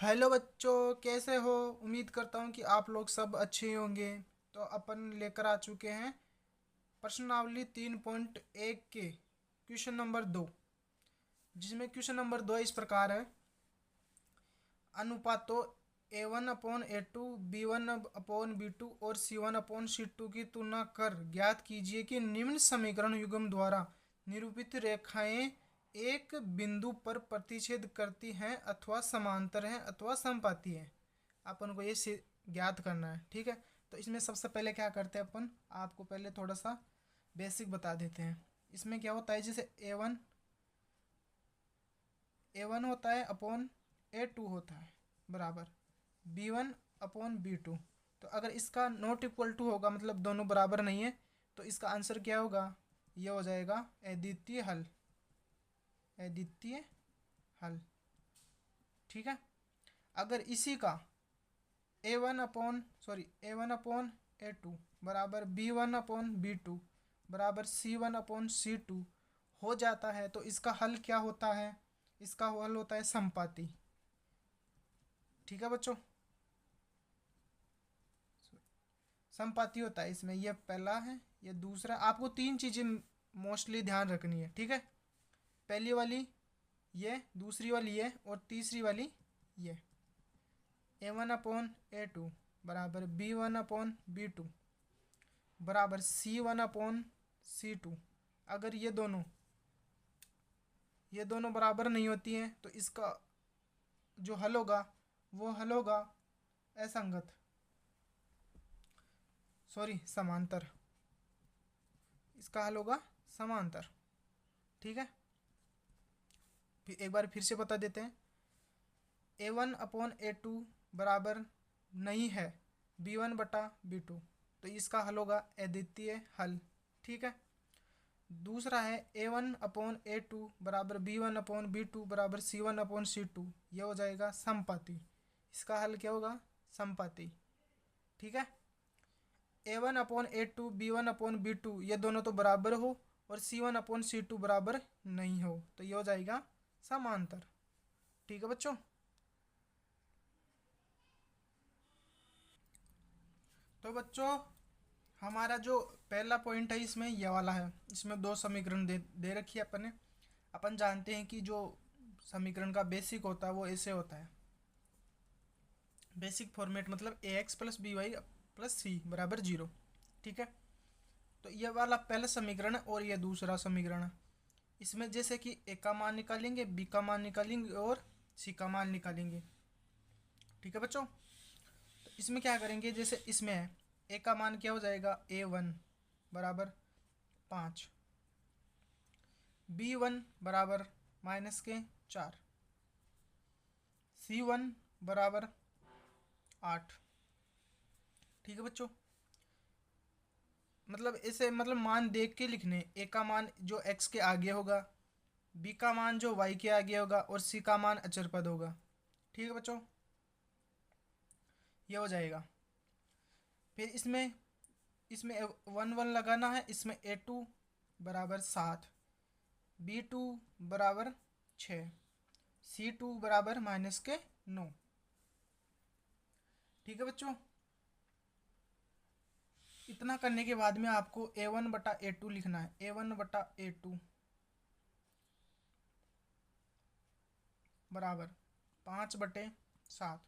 Hello बच्चों, कैसे हो? उम्मीद करता हूँ कि आप लोग सब अच्छे ही होंगे। तो अपन लेकर आ चुके हैं प्रश्नावली 3.1 के क्वेश्चन नंबर 2, जिसमें क्वेश्चन नंबर 2 इस प्रकार है। अनुपातों A1/A2, B1/B2 और C1/C2 की तुलना कर ज्ञात कीजिए कि निम्न समीकरण युग्म द्वारा निरूपित रेखाएं एक बिंदु पर प्रतिच्छेद करती हैं अथवा समांतर हैं अथवा समपाती हैं। अपन को ये ज्ञात करना है, ठीक है। तो इसमें सबसे पहले क्या करते हैं अपन, आपको पहले थोड़ा सा बेसिक बता देते हैं। इसमें क्या होता है, जैसे ए वन होता है अपॉन A2 होता है बराबर B1/B2। तो अगर इसका नॉट इक्वल टू होगा, मतलब दोनों बराबर नहीं है, तो इसका आंसर क्या होगा? ये हो जाएगा अद्वितीय हल। अद्वितीय हल, ठीक है। अगर इसी का A1/A2 बराबर B1/B2 बराबर C1/C2 हो जाता है, तो इसका हल क्या होता है? इसका हल होता है समपाती, ठीक है बच्चों। समपाती होता है इसमें, ये पहला है, ये दूसरा। आपको तीन चीज़ें मोस्टली ध्यान रखनी है, ठीक है। पहली वाली ये, दूसरी वाली ये, और तीसरी वाली ये। A1/A2 बराबर B1/B2 बराबर C1/C2। अगर ये दोनों बराबर नहीं होती हैं, तो इसका जो हल होगा वो हल होगा असंगत, सॉरी समांतर। इसका हल होगा समांतर, ठीक है। फिर एक बार फिर से बता देते हैं। A1/A2 बराबर नहीं है B1/B2, तो इसका हल होगा अद्वितीय हल, ठीक है। दूसरा है A1/A2 बराबर B1/B2 बराबर C1/C2, यह हो जाएगा समपाती। इसका हल क्या होगा? समपाती, ठीक है। A1/A2 B1/B2 ये दोनों तो बराबर हो और C1/C2 बराबर नहीं हो, तो ये हो जाएगा समांतर, ठीक है बच्चों। तो बच्चों, हमारा जो पहला पॉइंट है इसमें ये वाला है। इसमें दो समीकरण दे रखी है अपन ने। अपन जानते हैं कि जो समीकरण का बेसिक होता है वो ऐसे होता है। बेसिक फॉर्मेट मतलब ax+by+c बराबर 0, ठीक है। तो ये वाला पहला समीकरण है और ये दूसरा समीकरण है। इसमें जैसे कि ए का मान निकालेंगे, बी का मान निकालेंगे और सी का मान निकालेंगे, ठीक है बच्चों। तो इसमें क्या करेंगे, जैसे इसमें है ए का मान क्या हो जाएगा? A1 बराबर 5, B1 बराबर -4, C1 बराबर 8, ठीक है बच्चों। मतलब इसे मतलब मान देख के लिखने। ए का मान जो एक्स के आगे होगा, बी का मान जो वाई के आगे होगा और सी का मान अचर पद होगा, ठीक है बच्चों। ये हो जाएगा। फिर इसमें इसमें 1 1 लगाना है। इसमें A2 बराबर 7, B2 बराबर 6, C2 बराबर -9, ठीक है बच्चों। इतना करने के बाद में आपको A1/A2 लिखना है। A1/A2 बराबर 5/7,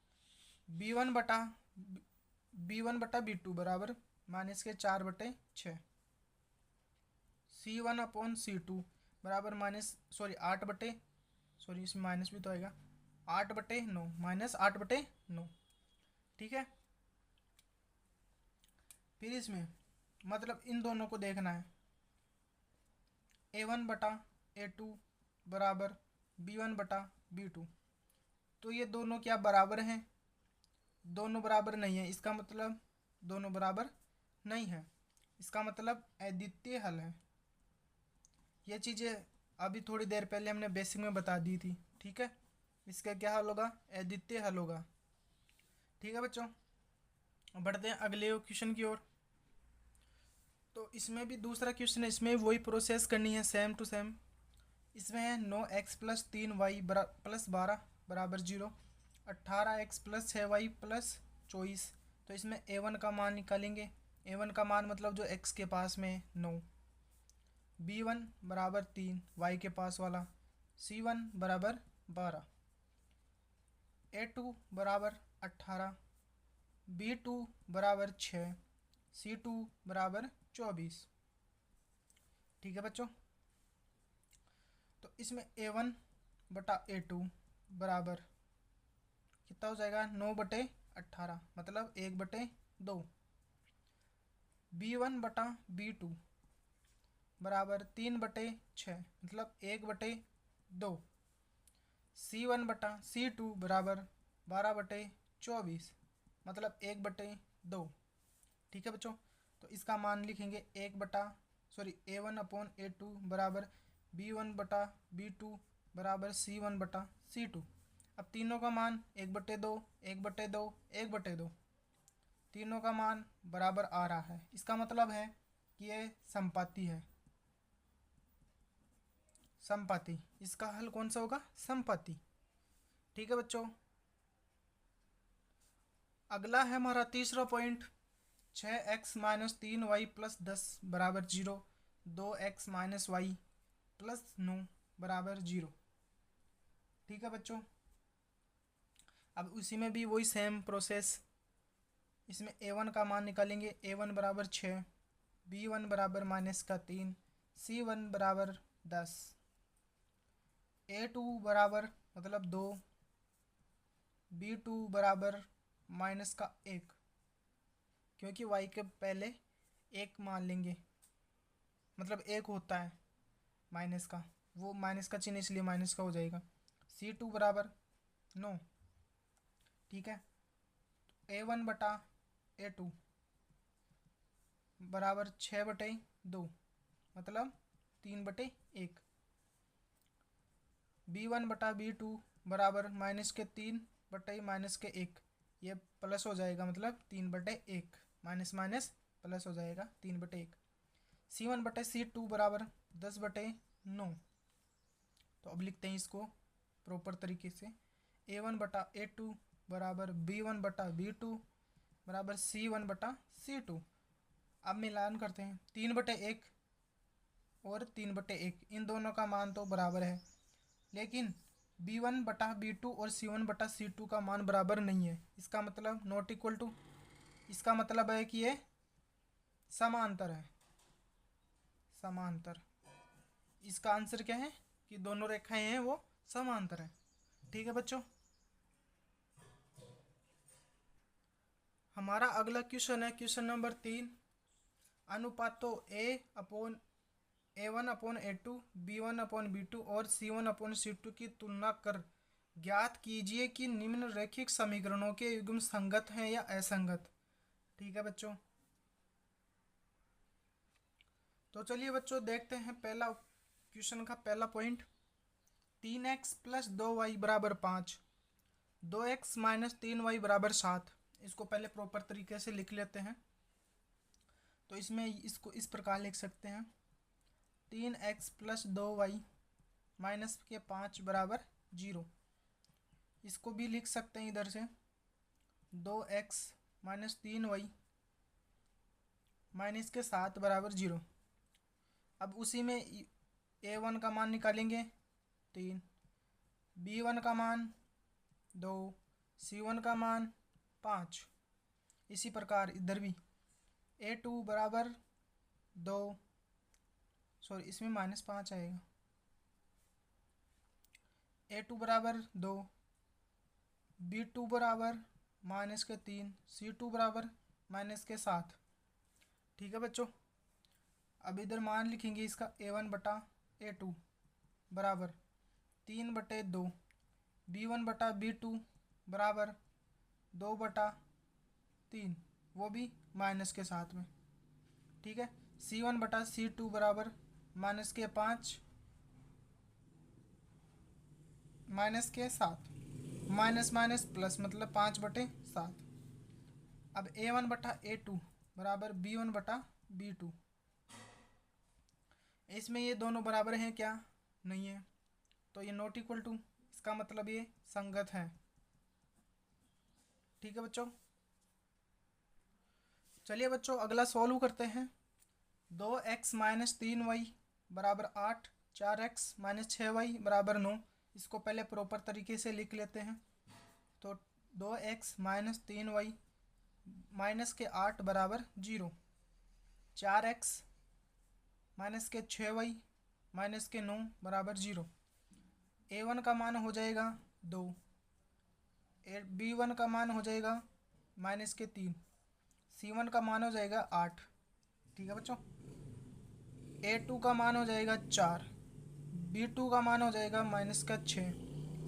B1/B2 बराबर -4/6, C1/C2 बराबर इसमें माइनस भी तो आएगा, 8/9 -8/9, ठीक है। फिर इसमें मतलब इन दोनों को देखना है। A1/A2 बराबर B1/B2, तो ये दोनों क्या बराबर हैं? दोनों बराबर नहीं है, इसका मतलब दोनों बराबर नहीं है। इसका मतलब अद्वितीय हल है। ये चीज़ें अभी थोड़ी देर पहले हमने बेसिक में बता दी थी, ठीक है। इसका क्या हल होगा? अद्वितीय हल होगा, ठीक है बच्चों। बढ़ते हैं अगले क्वेश्चन की ओर। तो इसमें भी दूसरा क्वेश्चन है, इसमें वही प्रोसेस करनी है, सेम टू सेम। इसमें है 9x + 3y + 12 बराबर 0। 18x plus 6y plus 24। तो इसमें a1 का मान निकालेंगे। a1 का मान मतलब जो x के पास में 9, b1 बराबर 3 y के पास वाला, c1 बराबर 12, a2 बराबर 18, b2 बराबर 6, c2 बराबर 24। ठीक है बच्चों। तो इसमें a1 बटा a2 बराबर कितना हो जाएगा, 9/18 मतलब 1/2। b1 बटा b2 बराबर 3/6 मतलब 1/2। c1 बटा c2 बराबर 12/24 मतलब 1/2। ठीक है बच्चों। तो इसका मान लिखेंगे a1 अपॉन a2 बराबर b1 बटा b2 बराबर c1 बटा c2। अब तीनों का मान 1/2 1/2 1/2, तीनों का मान बराबर आ रहा है। इसका मतलब है कि ये समपाती है। समपाती, इसका हल कौन सा होगा, समपाती। ठीक है बच्चों। अगला है हमारा तीसरा point, 6x minus 3y plus 10 बराबर 0, 2x माइनस वाई प्लस 9 बराबर 0। ठीक है बच्चों। अब उसी में भी वही सेम प्रोसेस, इसमें a1 का मान निकालेंगे। a1 बराबर 6, b1 बराबर -3, c1 बराबर 10, a2 बराबर मतलब 2, b2 बराबर -1, क्योंकि y के पहले 1 मान लेंगे, मतलब 1 होता है माइनस का, वो माइनस का चिन्ह इसलिए माइनस का हो जाएगा। c2 बराबर 9। ठीक है। a1 बटा a2 बराबर 6/2 मतलब 3/1। b1 बटा b2 बराबर -3/-1, ये प्लस हो जाएगा मतलब 3/1, माइनस माइनस प्लस हो जाएगा 3/1। c1 बटे c2 बराबर 10/9। तो अब लिखते हैं इसको प्रॉपर तरीके से, a1 बटा a2 बराबर b1 बटा b2 बराबर c1 बटा c2। अब मिलान करते हैं, 3/1 और 3/1, इन दोनों का मान तो बराबर है, लेकिन b1 बटा b2 और c1 बटा c2 का मान बराबर नहीं है। इसका मतलब नॉट इक्वल टू, इसका मतलब है कि ये समांतर है। समांतर, इसका आंसर क्या है कि दोनों रेखाएं हैं वो समांतर है। ठीक है बच्चों। हमारा अगला क्वेश्चन है क्वेश्चन नंबर 3, अनुपातों a1 upon a2, b1 upon b2 और c1 अपॉन c2 की तुलना कर ज्ञात कीजिए कि निम्न रैखिक समीकरणों के युग्म संगत हैं या असंगत। ठीक है बच्चों। तो चलिए बच्चों देखते हैं पहला क्वेश्चन का पहला पॉइंट, 3x प्लस 2y बराबर 5, 2x माइनस 3y बराबर 7। इसको पहले प्रॉपर तरीके से लिख लेते हैं। तो इसमें इसको इस प्रकार लिख सकते हैं, 3x प्लस 2y माइनस के 5 बराबर 0। इसको भी लिख सकते हैं इधर से, 2x माइनस 3y माइनस के 7 बराबर 0। अब उसी में a1 का मान निकालेंगे 3, b1 का मान 2, c1 का मान 5। इसी प्रकार इधर भी a2 बराबर 2, सॉरी इसमें -5 आएगा, a2 बराबर 2, b2 बराबर -3, c2 बराबर -7। ठीक है बच्चों। अब इधर मान लिखेंगे इसका a1 बटा a2 बराबर 3/2, b1 बटा b2 बराबर 2/3, वो भी माइनस के साथ में। ठीक है। c1 बटा c2 बराबर -5 -7, माइनस माइनस प्लस मतलब 5/7। अब a1 बटा a2 बराबर b1 बटा b2, इसमें ये दोनों बराबर हैं क्या, नहीं है, तो ये नॉट इक्वल टू, इसका मतलब ये संगत है। ठीक है बच्चों। चलिए बच्चों अगला सॉल्व करते हैं। 2x माइनस 3y बराबर 8, 4x माइनस 6y बराबर 9। इसको पहले प्रॉपर तरीके से लिख लेते हैं। तो 2x माइनस 3y माइनस के 8 बराबर 0, 4x माइनस के 6y माइनस के 9 बराबर 0। a1 का मान हो जाएगा 2, b1 का मान हो जाएगा माइनस के 3, c1 का मान हो जाएगा 8। ठीक है बच्चों। a2 का मान हो जाएगा 4, b2 का मान हो जाएगा माइनस का 6,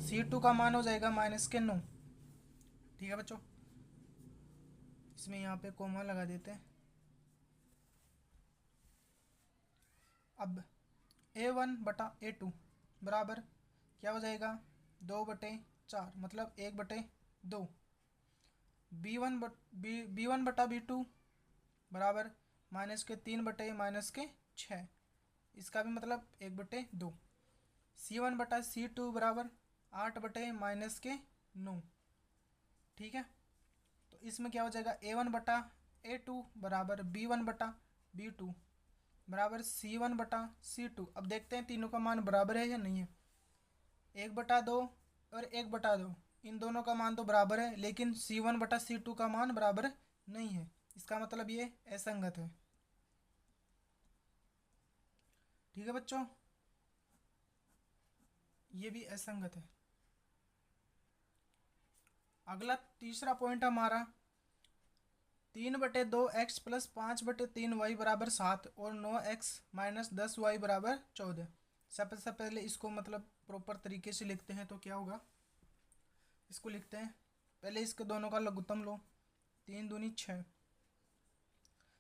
c2 का मान हो जाएगा माइनस के 9। ठीक है बच्चों। इसमें यहाँ पे कोमा लगा देते हैं। अब a1 बटा a2 बराबर क्या हो जाएगा 2/4 मतलब 1/2। b1 बटा b2 बराबर माइनस के 3 बटे माइनस के 6, इसका भी मतलब 1/2। c1 बटा c2 बराबर 8 बटे माइनस के 9। ठीक है। तो इसमें क्या हो जाएगा a1 बटा a2 बराबर b1 बटा b2 बराबर c1 बटा c2। अब देखते हैं तीनों का मान बराबर है या नहीं है। 1/2 और 1/2 इन दोनों का मान तो बराबर है, लेकिन c1 बटा c2 का मान बराबर नहीं है। इसका मतलब ये असंगत है। ठीक है बच्चों, ये भी असंगत है। अगला तीसरा पॉइंट हमारा 3/2x प्लस 5/3y बराबर 7 और 9x माइनस 10y बराबर 14। सबसे पहले इसको मतलब प्रॉपर तरीके से लिखते हैं तो क्या होगा। इसको लिखते हैं पहले, इसके दोनों का लघुत्तम लो। 3 दूनी 6,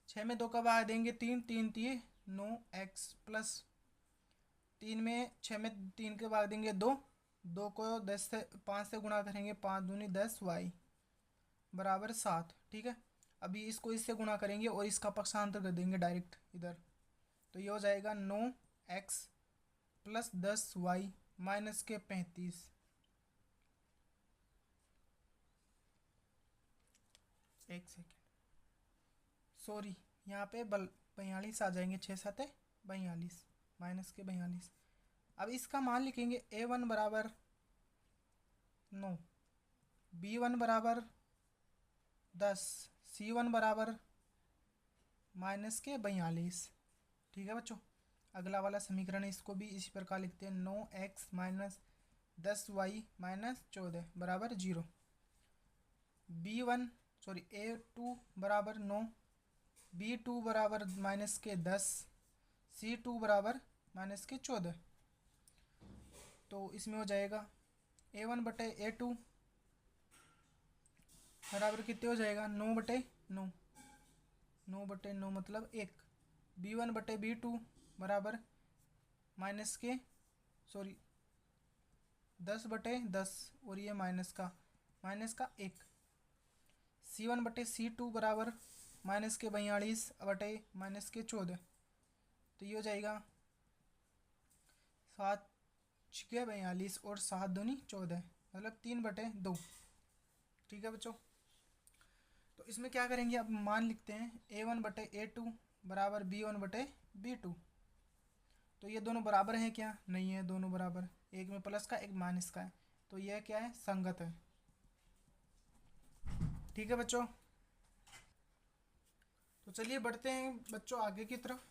6 में 2 का भाग देंगे 3, 3 3 9x प्लस 3 में 6 में 3 के भाग देंगे 2, 2 को 10 से 5 से गुणा करेंगे 5 दूनी 10y बराबर 7। ठीक है। अभी इसको इससे गुणा करेंगे और इसका पक्षांतर कर देंगे डायरेक्ट इधर। तो ये हो जाएगा 9x प्लस 10y माइनस के 35। एक सेकेंड, सॉरी, यहाँ पे 42 आ जाएंगे। 6 7 42 माइनस के 42। अब इसका मान लिखेंगे a1 बराबर 9, b1 बराबर 10, c1 बराबर माइनस के 42। ठीक है बच्चों। अगला वाला समीकरण है, इसको भी इसी प्रकार लिखते हैं। 9x माइनस 10y माइनस 14 बराबर 0। a2 बराबर 9, b2 बराबर माइनस के 10, c2 बराबर माइनस के 14। तो इसमें हो जाएगा a1 बटे a2 बराबर कितने हो जाएगा 9/9, 9/9 मतलब 1। b1 बटे b2 बराबर माइनस के 10/10 और ये माइनस का 1। c1 बटे c2 बराबर माइनस के 42 बटे माइनस के 14। तो ये हो जाएगा 7 6 42 और 7 दूनी 14 मतलब 3/2। ठीक है बच्चों। तो इसमें क्या करेंगे, अब मान लिखते हैं a1 बटे a2 बराबर b1 बटे b2। तो ये दोनों बराबर हैं क्या, नहीं है, दोनों बराबर। एक में प्लस का एक माइनस का है, तो यह क्या है, संगत है। ठीक है बच्चों। तो चलिए बढ़ते हैं बच्चों आगे की तरफ।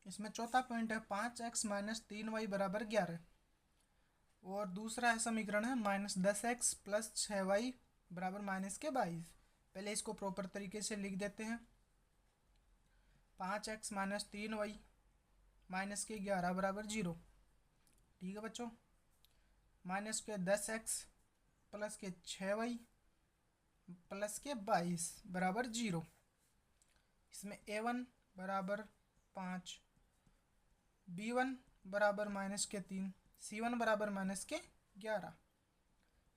इसमें चौथा पॉइंट है 5x माइनस 3y बराबर 11। और दूसरा है समीकरण है माइनस 10x प्लस 6y बराबर माइनस के 22। पहले इसको प्रॉपर तरीके से लिख देते हैं। 5x माइनस 3y माइनस के 11 बराबर 0। ठीक है बच्चों। माइनस के 10x प्लस के 6y प्लस के 22 बराबर 0। इसमें a1 बराबर 5, b1 बराबर माइनस के 3, c1 बराबर माइनस के 11,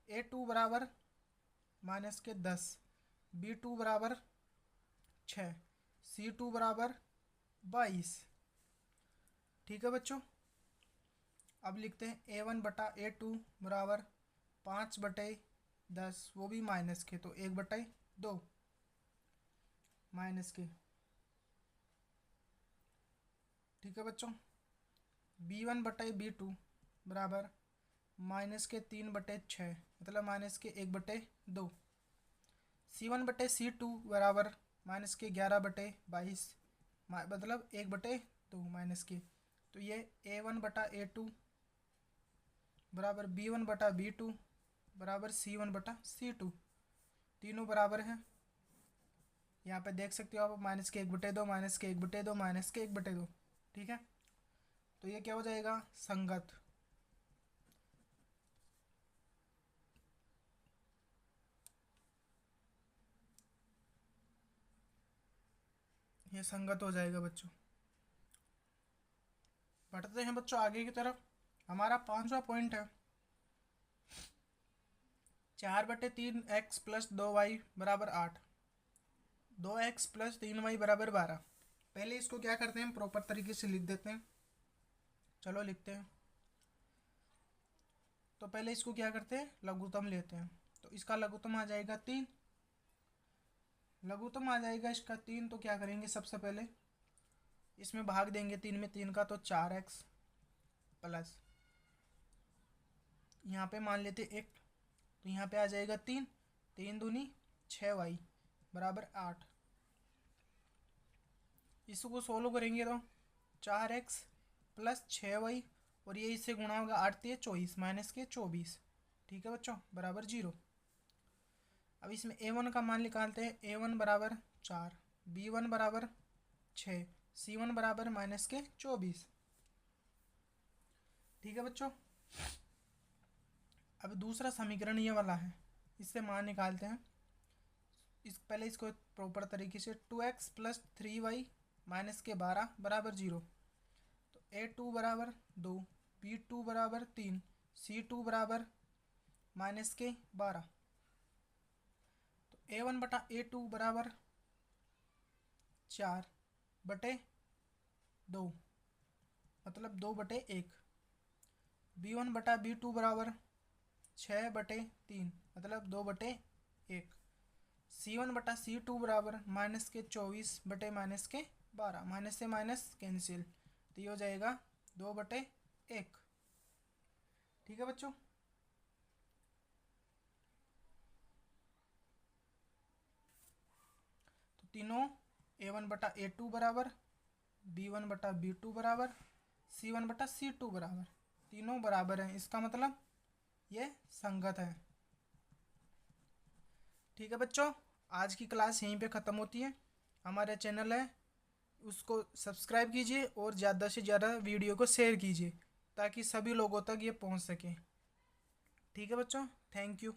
a2 बराबर माइनस के 10, b2 बराबर 6, c2 बराबर 22। ठीक है बच्चों। अब लिखते हैं a1 बटा a2 बराबर 5/2 10, वो भी माइनस के, तो 1/2 माइनस के। ठीक है बच्चों, B1/B2 बराबर माइनस के 3/6, मतलब माइनस के 1/2। C1/C2 बराबर माइनस के 11/22, मतलब 1/2 माइनस के। तो ये A1/A2 बराबर B1/B2 बराबर C1/C2, तीनों बराबर हैं। यहाँ पे देख सकते हो आप, माइनस के 1/2, माइनस के 1/2, माइनस के 1/2। ठीक है, तो ये क्या हो जाएगा, संगत। ये संगत हो जाएगा बच्चों। बढ़ते हैं बच्चों आगे की तरफ। हमारा 5वां पॉइंट है 4/3x + 2y बराबर 8, 2x + 3y बराबर 12। पहले इसको क्या करते हैं, हम प्रॉपर तरीके से लिख देते हैं। चलो लिखते हैं। तो पहले इसको क्या करते हैं, लघुत्तम लेते हैं। तो इसका लघुत्तम आ जाएगा 3, लघुत्तम आ जाएगा इसका 3। तो क्या करेंगे, सबसे पहले इसमें भाग देंगे 3 में 3 का, तो 4x प्लस यहाँ पे मान लेते 1, तो यहाँ पे आ जाएगा 3, 3 दूनी 6y बराबर 8। इसको सोल्व करेंगे तो 4x + 6y, और ये इससे गुणा होगा 8 × 24 माइनस के 24। ठीक है बच्चों, बराबर 0। अब इसमें A1 का मान निकालते हैं। A1 बराबर 4, B1 बराबर 6, C1 बराबर माइनस के 24। ठीक है बच्चों, अब दूसरा समीकरण ये वाला है, इससे मान निकालते हैं। पहले इसको प्रॉपर तरीके से 2x + 3y माइनस के 12 बराबर 0। तो A2 बराबर 2, B2 बराबर 3, C2 बराबर माइनस के 12। तो A1/A2 बराबर 4/2, मतलब 2/1। B1/B2 बराबर 6/3, मतलब 2/1। C1/C2 बराबर माइनस के 24 माइनस के 12, माइनस से माइनस कैंसिल, तो ये हो जाएगा 2/1। ठीक है बच्चों, तो तीनों A1/A2 बराबर, B1/B2 बराबर, C1/C2 बराबर, तीनों बराबर हैं। इसका मतलब ये संगत है। ठीक है बच्चों, आज की क्लास यहीं पे ख़त्म होती है। हमारा चैनल है, उसको सब्सक्राइब कीजिए और ज़्यादा से ज़्यादा वीडियो को शेयर कीजिए ताकि सभी लोगों तक ये पहुंच सके। ठीक है बच्चों, थैंक यू।